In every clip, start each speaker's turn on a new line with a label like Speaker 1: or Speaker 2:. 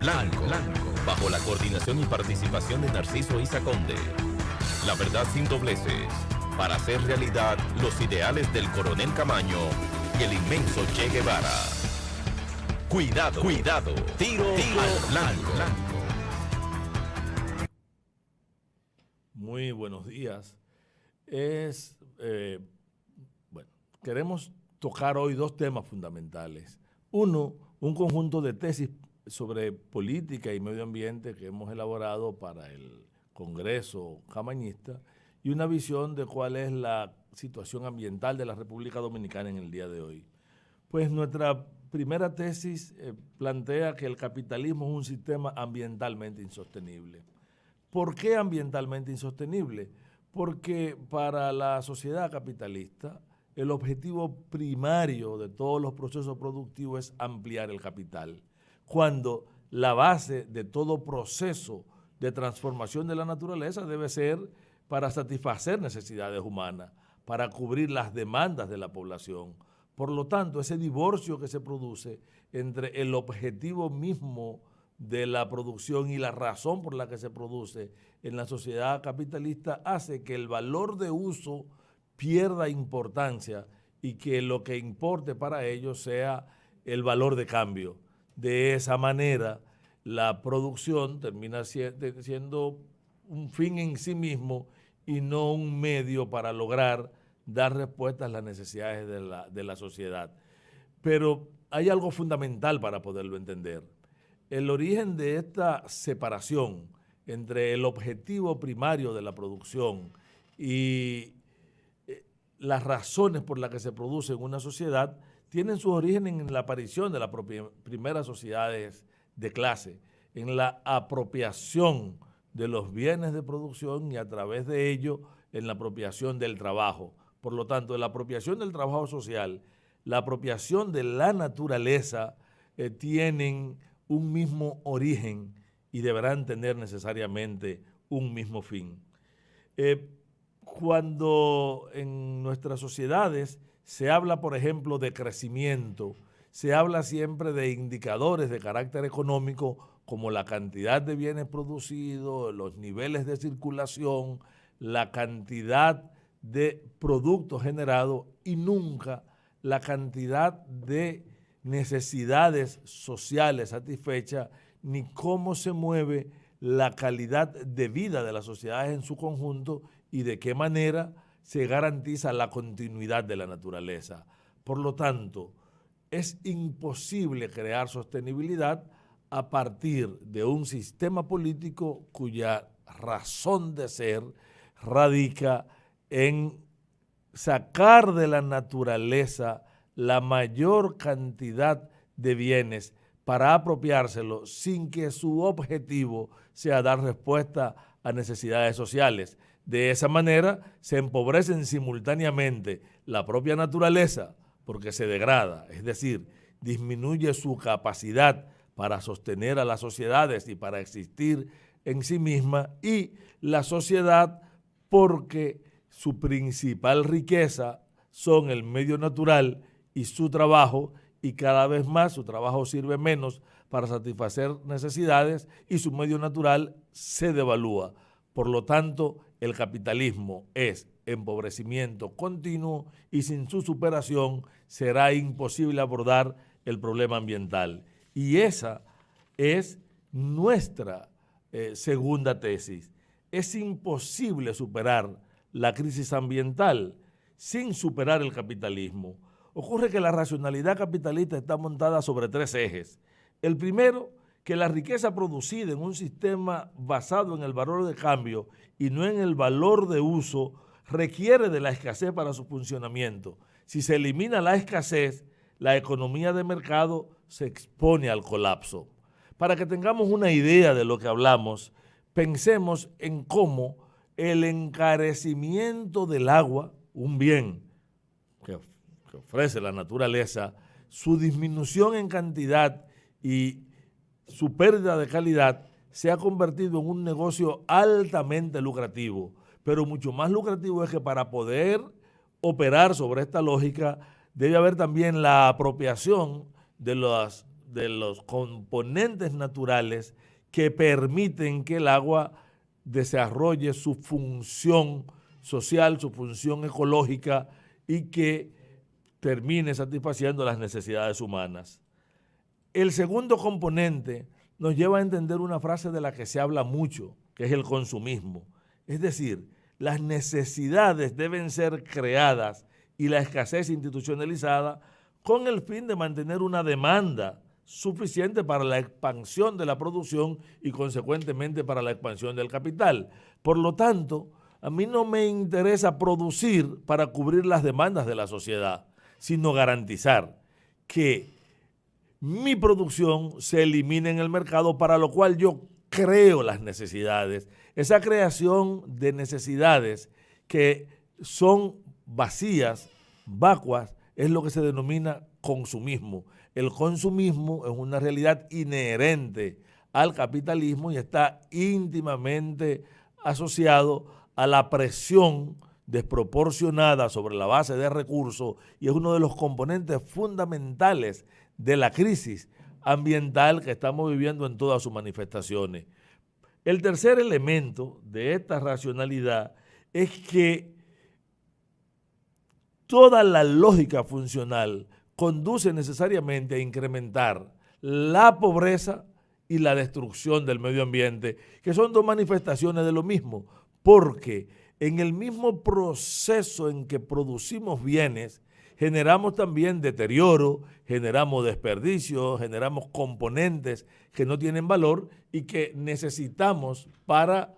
Speaker 1: Blanco, bajo la coordinación y participación de Narciso Isa Conde. La verdad sin dobleces, para hacer realidad los ideales del Coronel Camaño y el inmenso Che Guevara. Cuidado, cuidado, tiro al blanco.
Speaker 2: Muy buenos días. Bueno, queremos tocar hoy dos temas fundamentales. Uno, un conjunto de tesis sobre política y medio ambiente que hemos elaborado para el Congreso camañista y una visión de cuál es la situación ambiental de la República Dominicana en el día de hoy. Pues nuestra primera tesis plantea que el capitalismo es un sistema ambientalmente insostenible. ¿Por qué ambientalmente insostenible? Porque para la sociedad capitalista el objetivo primario de todos los procesos productivos es ampliar el capital, cuando la base de todo proceso de transformación de la naturaleza debe ser para satisfacer necesidades humanas, para cubrir las demandas de la población. Por lo tanto, ese divorcio que se produce entre el objetivo mismo de la producción y la razón por la que se produce en la sociedad capitalista hace que el valor de uso pierda importancia y que lo que importe para ellos sea el valor de cambio. De esa manera, la producción termina siendo un fin en sí mismo y no un medio para lograr dar respuesta a las necesidades de la sociedad. Pero hay algo fundamental para poderlo entender. El origen de esta separación entre el objetivo primario de la producción y las razones por las que se produce en una sociedad tienen su origen en la aparición de las primeras sociedades de clase, en la apropiación de los bienes de producción y a través de ello en la apropiación del trabajo. Por lo tanto, la apropiación del trabajo social, la apropiación de la naturaleza tienen un mismo origen y deberán tener necesariamente un mismo fin. Cuando en nuestras sociedades se habla, por ejemplo, de crecimiento, se habla siempre de indicadores de carácter económico como la cantidad de bienes producidos, los niveles de circulación, la cantidad de productos generados y nunca la cantidad de necesidades sociales satisfechas ni cómo se mueve la calidad de vida de las sociedades en su conjunto y de qué manera se garantiza la continuidad de la naturaleza. Por lo tanto, es imposible crear sostenibilidad a partir de un sistema político cuya razón de ser radica en sacar de la naturaleza la mayor cantidad de bienes para apropiárselo sin que su objetivo sea dar respuesta a necesidades sociales. De esa manera se empobrecen simultáneamente la propia naturaleza porque se degrada, es decir, disminuye su capacidad para sostener a las sociedades y para existir en sí misma, y la sociedad porque su principal riqueza son el medio natural y su trabajo, y cada vez más su trabajo sirve menos para satisfacer necesidades y su medio natural se devalúa. Por lo tanto, el capitalismo es empobrecimiento continuo y sin su superación será imposible abordar el problema ambiental. Y esa es nuestra segunda tesis. Es imposible superar la crisis ambiental sin superar el capitalismo. Ocurre que la racionalidad capitalista está montada sobre tres ejes. El primero, que la riqueza producida en un sistema basado en el valor de cambio y no en el valor de uso requiere de la escasez para su funcionamiento. Si se elimina la escasez, la economía de mercado se expone al colapso. Para que tengamos una idea de lo que hablamos, pensemos en cómo el encarecimiento del agua, un bien que ofrece la naturaleza, su disminución en cantidad y su pérdida de calidad se ha convertido en un negocio altamente lucrativo, pero mucho más lucrativo es que para poder operar sobre esta lógica debe haber también la apropiación de las los componentes naturales que permiten que el agua desarrolle su función social, su función ecológica y que termine satisfaciendo las necesidades humanas. El segundo componente nos lleva a entender una frase de la que se habla mucho, que es el consumismo. Es decir, las necesidades deben ser creadas y la escasez institucionalizada con el fin de mantener una demanda suficiente para la expansión de la producción y consecuentemente para la expansión del capital. Por lo tanto, a mí no me interesa producir para cubrir las demandas de la sociedad, sino garantizar que mi producción se elimine en el mercado, para lo cual yo creo las necesidades. Esa creación de necesidades que son vacías, vacuas, es lo que se denomina consumismo. El consumismo es una realidad inherente al capitalismo y está íntimamente asociado a la presión desproporcionada sobre la base de recursos y es uno de los componentes fundamentales de la crisis ambiental que estamos viviendo en todas sus manifestaciones. El tercer elemento de esta racionalidad es que toda la lógica funcional conduce necesariamente a incrementar la pobreza y la destrucción del medio ambiente, que son dos manifestaciones de lo mismo, porque en el mismo proceso en que producimos bienes, generamos también deterioro, generamos desperdicio, generamos componentes que no tienen valor y que necesitamos para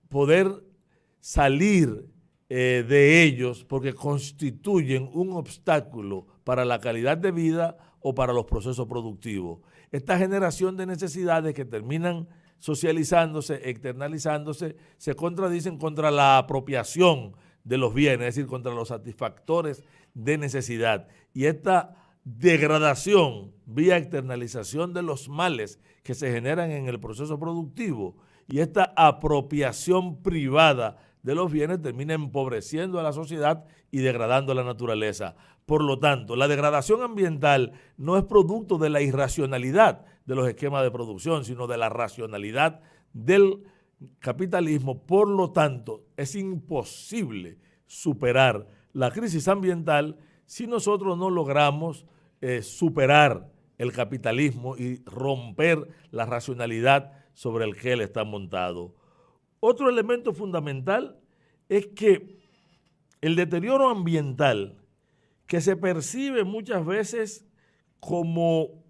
Speaker 2: poder salir de ellos, porque constituyen un obstáculo para la calidad de vida o para los procesos productivos. Esta generación de necesidades que terminan socializándose, externalizándose, se contradicen contra la apropiación de los bienes, es decir, contra los satisfactores de necesidad. Y esta degradación vía externalización de los males que se generan en el proceso productivo y esta apropiación privada de los bienes termina empobreciendo a la sociedad y degradando la naturaleza. Por lo tanto, la degradación ambiental no es producto de la irracionalidad de los esquemas de producción, sino de la racionalidad del capitalismo. Por lo tanto, es imposible superar la crisis ambiental si nosotros no logramos superar el capitalismo y romper la racionalidad sobre el que él está montado. Otro elemento fundamental es que el deterioro ambiental, que se percibe muchas veces como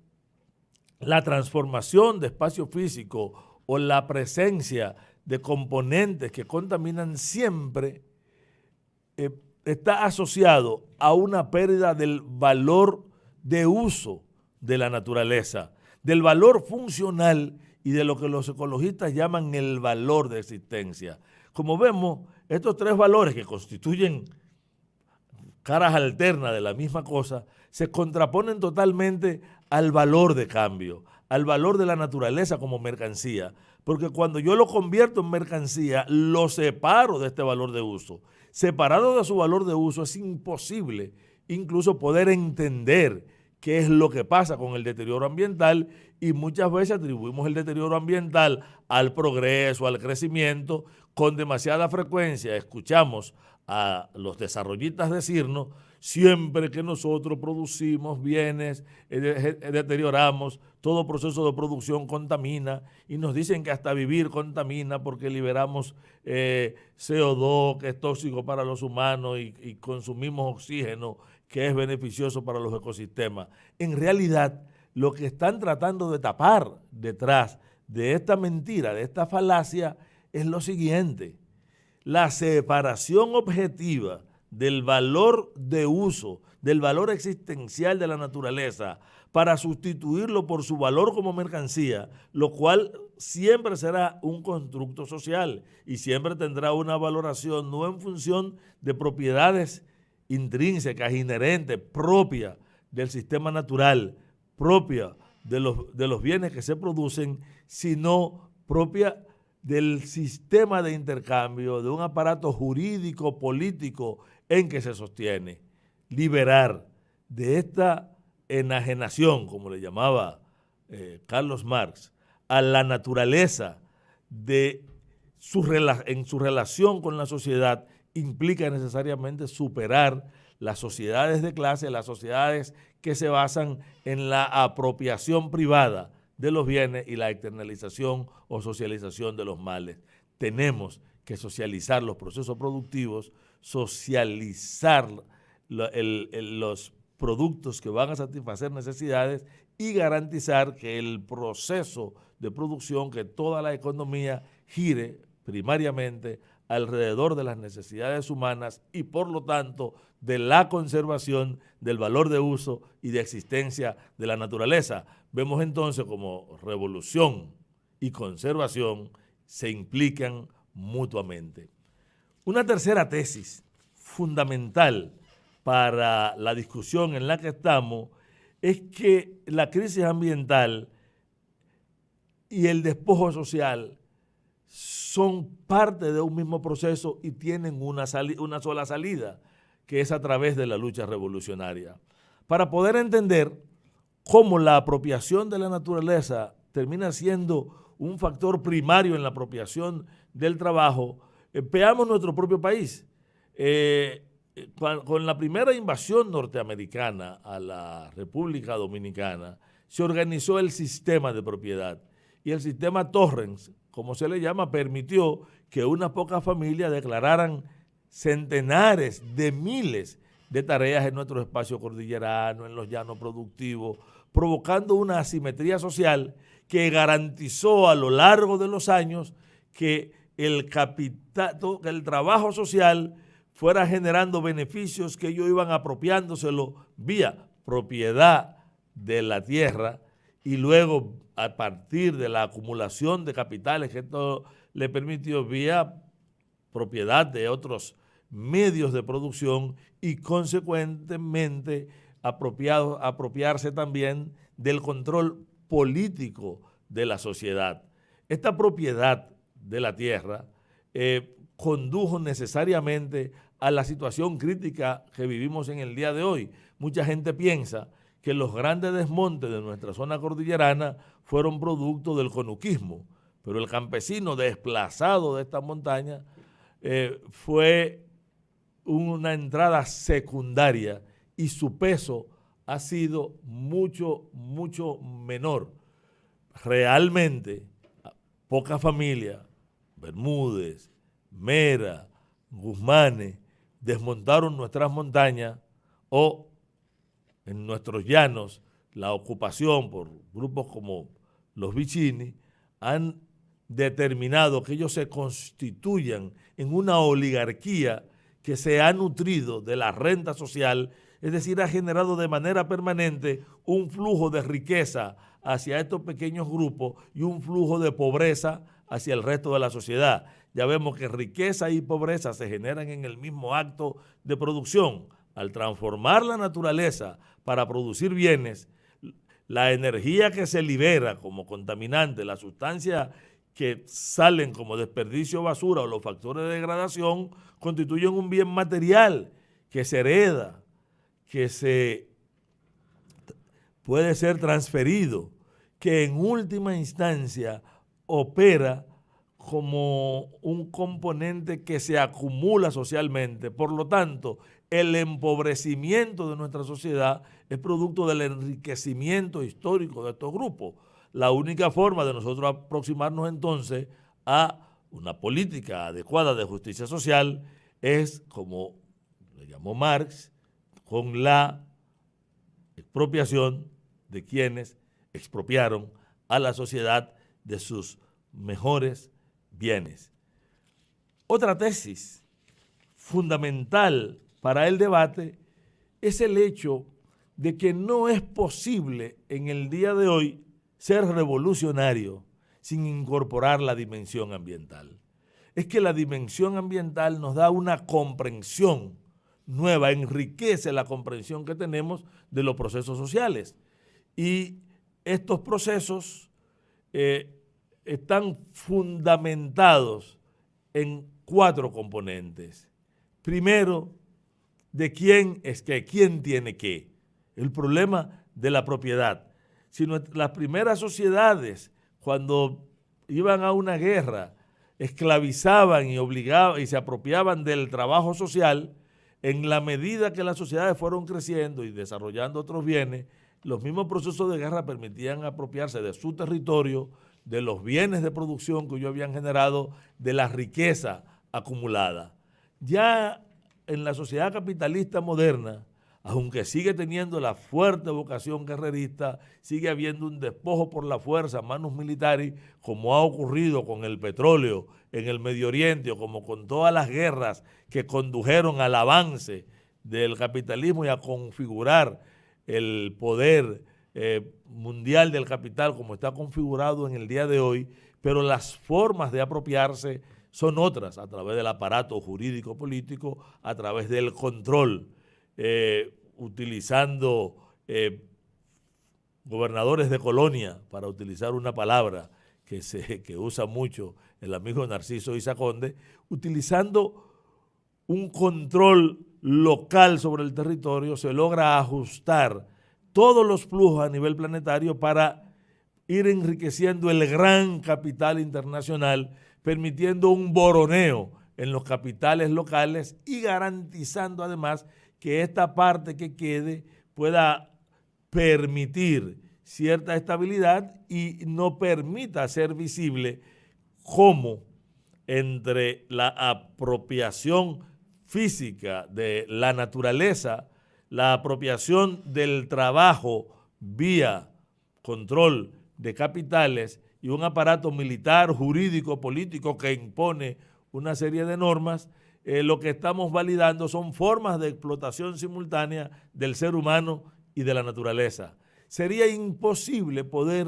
Speaker 2: la transformación de espacio físico o la presencia de componentes que contaminan siempre, está asociado a una pérdida del valor de uso de la naturaleza, del valor funcional y de lo que los ecologistas llaman el valor de existencia. Como vemos, estos tres valores que constituyen caras alternas de la misma cosa, se contraponen totalmente al valor de cambio, al valor de la naturaleza como mercancía, porque cuando yo lo convierto en mercancía, lo separo de este valor de uso. Separado de su valor de uso es imposible incluso poder entender qué es lo que pasa con el deterioro ambiental y muchas veces atribuimos el deterioro ambiental al progreso, al crecimiento. Con demasiada frecuencia escuchamos a los desarrollistas decirnos, siempre que nosotros producimos bienes, deterioramos, todo proceso de producción contamina y nos dicen que hasta vivir contamina porque liberamos CO2 que es tóxico para los humanos y consumimos oxígeno que es beneficioso para los ecosistemas. En realidad, lo que están tratando de tapar detrás de esta mentira, de esta falacia, es lo siguiente: la separación objetiva del valor de uso, del valor existencial de la naturaleza, para sustituirlo por su valor como mercancía, lo cual siempre será un constructo social y siempre tendrá una valoración no en función de propiedades intrínsecas, inherentes, propias del sistema natural, propia de los bienes que se producen, sino propia del sistema de intercambio, de un aparato jurídico, político en que se sostiene. Liberar de esta enajenación, como le llamaba Carlos Marx, a la naturaleza en su relación con la sociedad, implica necesariamente superar las sociedades de clase, las sociedades que se basan en la apropiación privada de los bienes y la externalización o socialización de los males. Tenemos que socializar los procesos productivos, socializar los productos que van a satisfacer necesidades y garantizar que el proceso de producción, que toda la economía gire primariamente alrededor de las necesidades humanas y por lo tanto de la conservación del valor de uso y de existencia de la naturaleza. Vemos entonces como revolución y conservación se implican mutuamente. Una tercera tesis fundamental para la discusión en la que estamos es que la crisis ambiental y el despojo social son parte de un mismo proceso y tienen una sola salida, que es a través de la lucha revolucionaria. Para poder entender cómo la apropiación de la naturaleza termina siendo un factor primario en la apropiación del trabajo, veamos nuestro propio país. Con la primera invasión norteamericana a la República Dominicana, se organizó el sistema de propiedad y el sistema Torrens, como se le llama, permitió que unas pocas familias declararan centenares de miles de tareas en nuestro espacio cordillerano, en los llanos productivos, provocando una asimetría social que garantizó a lo largo de los años que el trabajo social fuera generando beneficios que ellos iban apropiándoselo vía propiedad de la tierra y luego a partir de la acumulación de capitales que esto le permitió vía propiedad de otros medios de producción y consecuentemente apropiarse también del control político de la sociedad. Esta propiedad de la tierra condujo necesariamente a la situación crítica que vivimos en el día de hoy. Mucha gente piensa que los grandes desmontes de nuestra zona cordillerana fueron producto del conuquismo, pero el campesino desplazado de esta montaña fue una entrada secundaria y su peso ha sido mucho, mucho menor. Realmente, pocas familias, Bermúdez, Mera, Guzmanes, desmontaron nuestras montañas o en nuestros llanos la ocupación por grupos como los Vicini han determinado que ellos se constituyan en una oligarquía que se ha nutrido de la renta social, es decir, ha generado de manera permanente un flujo de riqueza hacia estos pequeños grupos y un flujo de pobreza hacia el resto de la sociedad. Ya vemos que riqueza y pobreza se generan en el mismo acto de producción. Al transformar la naturaleza para producir bienes, la energía que se libera como contaminante, las sustancias que salen como desperdicio o basura o los factores de degradación constituyen un bien material que se hereda, que puede ser transferido, que en última instancia opera como un componente que se acumula socialmente. Por lo tanto, el empobrecimiento de nuestra sociedad es producto del enriquecimiento histórico de estos grupos. La única forma de nosotros aproximarnos entonces a una política adecuada de justicia social es, como le llamó Marx, con la expropiación de quienes expropiaron a la sociedad de sus mejores bienes. Otra tesis fundamental para el debate es el hecho de que no es posible en el día de hoy ser revolucionario sin incorporar la dimensión ambiental. Es que la dimensión ambiental nos da una comprensión nueva, enriquece la comprensión que tenemos de los procesos sociales. Y estos procesos están fundamentados en 4 componentes. Primero, de quién es que, quién tiene qué. el problema de la propiedad. Si las primeras sociedades, cuando iban a una guerra, esclavizaban y obligaban y se apropiaban del trabajo social, en la medida que las sociedades fueron creciendo y desarrollando otros bienes, los mismos procesos de guerra permitían apropiarse de su territorio, de los bienes de producción que ellos habían generado, de la riqueza acumulada. Ya en la sociedad capitalista moderna, aunque sigue teniendo la fuerte vocación guerrerista, sigue habiendo un despojo por la fuerza, manus militares, como ha ocurrido con el petróleo en el Medio Oriente, o como con todas las guerras que condujeron al avance del capitalismo y a configurar el poder mundial del capital como está configurado en el día de hoy, pero las formas de apropiarse son otras, a través del aparato jurídico político, a través del control, utilizando gobernadores de colonia, para utilizar una palabra que usa mucho el amigo Narciso Isa Conde, utilizando un control local sobre el territorio, se logra ajustar todos los flujos a nivel planetario para ir enriqueciendo el gran capital internacional, permitiendo un boroneo en los capitales locales y garantizando además que esta parte que quede pueda permitir cierta estabilidad y no permita ser visible cómo entre la apropiación física de la naturaleza, la apropiación del trabajo vía control de capitales y un aparato militar, jurídico, político que impone una serie de normas, lo que estamos validando son formas de explotación simultánea del ser humano y de la naturaleza. Sería imposible poder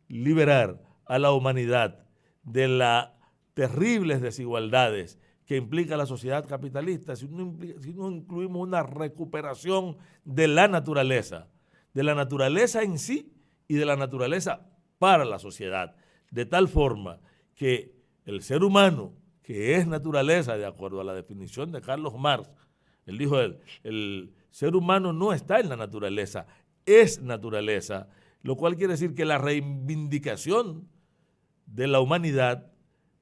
Speaker 2: liberar a la humanidad de las terribles desigualdades que implica la sociedad capitalista si no incluimos una recuperación de la naturaleza en sí y de la naturaleza para la sociedad, de tal forma que el ser humano, que es naturaleza, de acuerdo a la definición de Carlos Marx, él dijo, el ser humano no está en la naturaleza, es naturaleza, lo cual quiere decir que la reivindicación de la humanidad,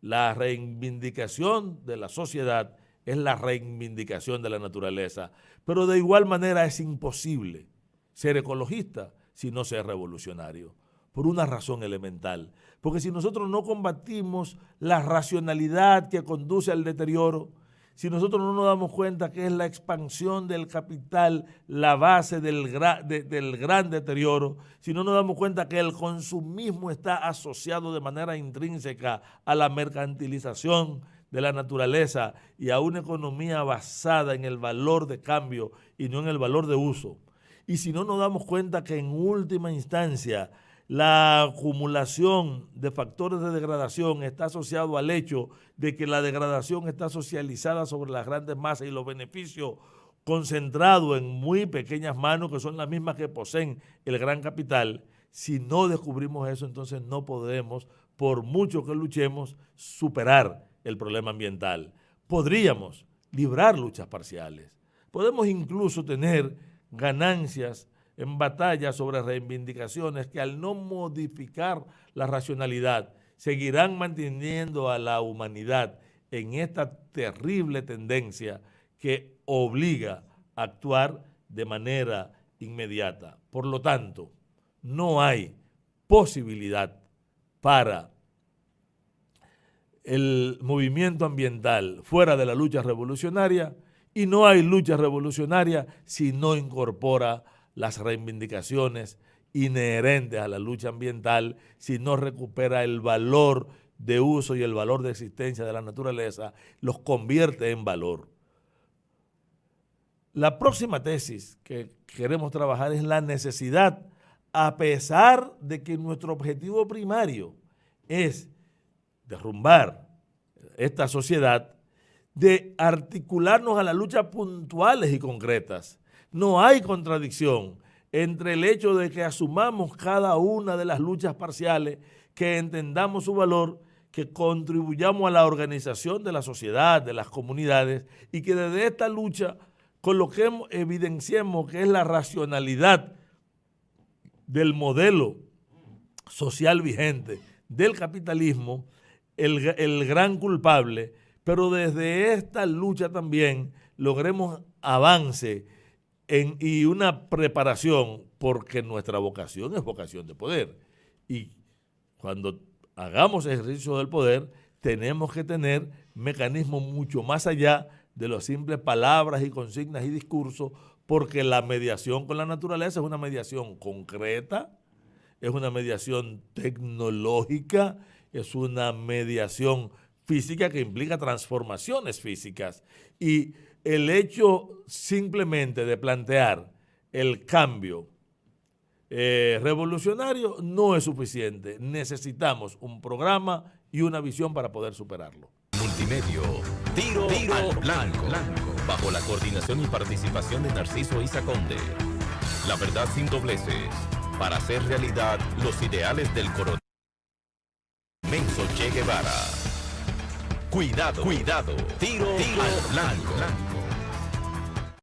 Speaker 2: la reivindicación de la sociedad es la reivindicación de la naturaleza. Pero de igual manera es imposible ser ecologista si no ser revolucionario, por una razón elemental. Porque si nosotros no combatimos la racionalidad que conduce al deterioro, si nosotros no nos damos cuenta que es la expansión del capital la base del gran deterioro, si no nos damos cuenta que el consumismo está asociado de manera intrínseca a la mercantilización de la naturaleza y a una economía basada en el valor de cambio y no en el valor de uso, y si no nos damos cuenta que en última instancia la acumulación de factores de degradación está asociado al hecho de que la degradación está socializada sobre las grandes masas y los beneficios concentrados en muy pequeñas manos que son las mismas que poseen el gran capital. Si no descubrimos eso, entonces no podremos, por mucho que luchemos, superar el problema ambiental. Podríamos librar luchas parciales. Podemos incluso tener ganancias en batalla sobre reivindicaciones que al no modificar la racionalidad seguirán manteniendo a la humanidad en esta terrible tendencia que obliga a actuar de manera inmediata. Por lo tanto, no hay posibilidad para el movimiento ambiental fuera de la lucha revolucionaria y no hay lucha revolucionaria si no incorpora las reivindicaciones inherentes a la lucha ambiental, si no recupera el valor de uso y el valor de existencia de la naturaleza, los convierte en valor. La próxima tesis que queremos trabajar es la necesidad, a pesar de que nuestro objetivo primario es derrumbar esta sociedad, de articularnos a las luchas puntuales y concretas. No hay contradicción entre el hecho de que asumamos cada una de las luchas parciales, que entendamos su valor, que contribuyamos a la organización de la sociedad, de las comunidades, y que desde esta lucha coloquemos, evidenciemos que es la racionalidad del modelo social vigente del capitalismo el gran culpable, pero desde esta lucha también logremos avance y una preparación, porque nuestra vocación es vocación de poder. Y cuando hagamos ejercicio del poder, tenemos que tener mecanismos mucho más allá de las simples palabras y consignas y discursos, porque la mediación con la naturaleza es una mediación concreta, es una mediación tecnológica, es una mediación física que implica transformaciones físicas. Y el hecho simplemente de plantear el cambio revolucionario no es suficiente. Necesitamos un programa y una visión para poder superarlo.
Speaker 1: Multimedio, Tiro al Blanco, bajo la coordinación y participación de Narciso Isa Conde. La verdad sin dobleces, para hacer realidad los ideales del coronel Menso Che Guevara. Cuidado, Tiro al Blanco.